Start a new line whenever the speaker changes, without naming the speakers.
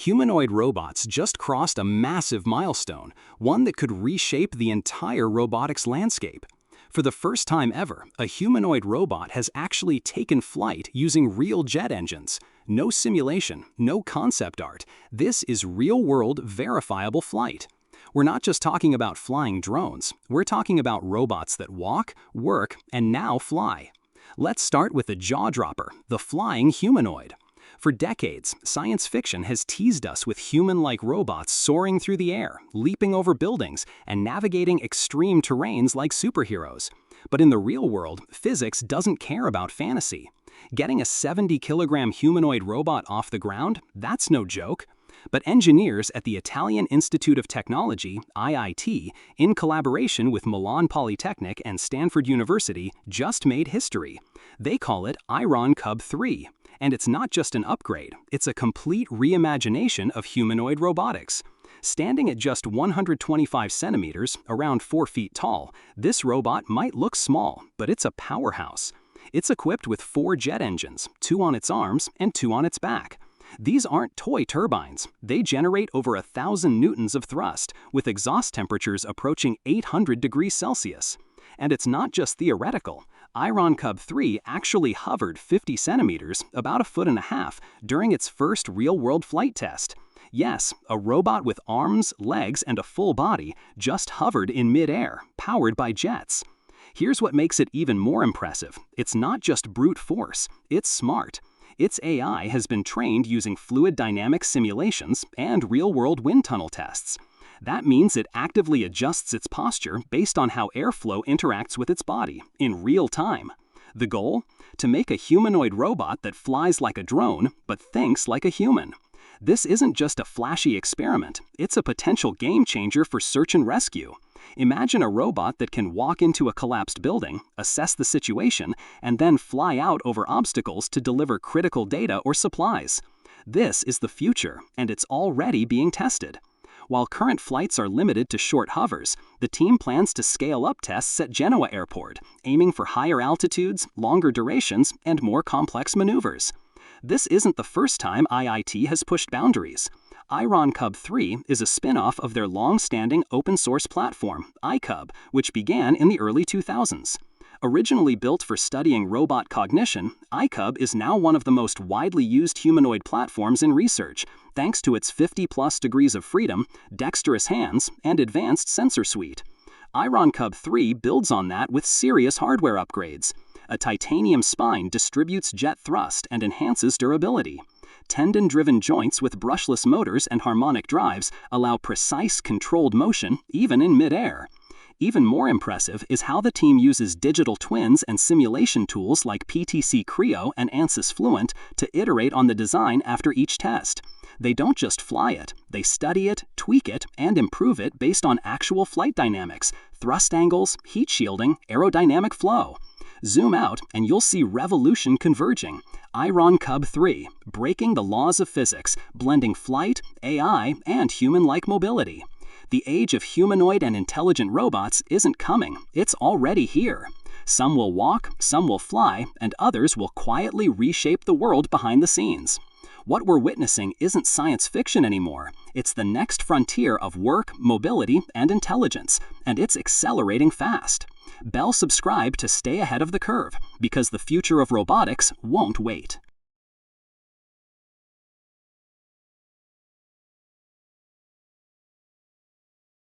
Humanoid robots just crossed a massive milestone, one that could reshape the entire robotics landscape. For the first time ever, a humanoid robot has actually taken flight using real jet engines. No simulation, no concept art. This is real-world, verifiable flight. We're not just talking about flying drones, we're talking about robots that walk, work, and now fly. Let's start with the jaw-dropper, the flying humanoid. For decades, science fiction has teased us with human-like robots soaring through the air, leaping over buildings, and navigating extreme terrains like superheroes. But in the real world, physics doesn't care about fantasy. Getting a 70-kilogram humanoid robot off the ground, that's no joke. But engineers at the Italian Institute of Technology, IIT, in collaboration with Milan Polytechnic and Stanford University, just made history. They call it iRonCub 3. And it's not just an upgrade, it's a complete reimagination of humanoid robotics. Standing at just 125 centimeters, around 4 feet tall, this robot might look small, but it's a powerhouse. It's equipped with 4 jet engines, 2 on its arms and 2 on its back. These aren't toy turbines. They generate over 1,000 newtons of thrust, with exhaust temperatures approaching 800 degrees Celsius. And it's not just theoretical. iRonCub 3 actually hovered 50 centimeters, about 1.5 feet, during its first real-world flight test. Yes, a robot with arms, legs, and a full body just hovered in mid-air, powered by jets. Here's what makes it even more impressive. It's not just brute force, it's smart. Its AI has been trained using fluid dynamics simulations and real-world wind tunnel tests. That means it actively adjusts its posture based on how airflow interacts with its body, in real time. The goal? To make a humanoid robot that flies like a drone, but thinks like a human. This isn't just a flashy experiment, it's a potential game changer for search and rescue. Imagine a robot that can walk into a collapsed building, assess the situation, and then fly out over obstacles to deliver critical data or supplies. This is the future, and it's already being tested. While current flights are limited to short hovers, the team plans to scale up tests at Genoa Airport, aiming for higher altitudes, longer durations, and more complex maneuvers. This isn't the first time IIT has pushed boundaries. iRonCub 3 is a spin-off of their long-standing open-source platform, iCub, which began in the early 2000s. Originally built for studying robot cognition, iCub is now one of the most widely used humanoid platforms in research, thanks to its 50-plus degrees of freedom, dexterous hands, and advanced sensor suite. iRonCub 3 builds on that with serious hardware upgrades. A titanium spine distributes jet thrust and enhances durability. Tendon-driven joints with brushless motors and harmonic drives allow precise, controlled motion, even in mid-air. Even more impressive is how the team uses digital twins and simulation tools like PTC Creo and Ansys Fluent to iterate on the design after each test. They don't just fly it, they study it, tweak it, and improve it based on actual flight dynamics, thrust angles, heat shielding, aerodynamic flow. Zoom out and you'll see revolution converging. iRonCub 3, breaking the laws of physics, blending flight, AI, and human-like mobility. The age of humanoid and intelligent robots isn't coming, it's already here. Some will walk, some will fly, and others will quietly reshape the world behind the scenes. What we're witnessing isn't science fiction anymore. It's the next frontier of work, mobility, and intelligence, and it's accelerating fast. Subscribe to stay ahead of the curve, because the future of robotics won't wait.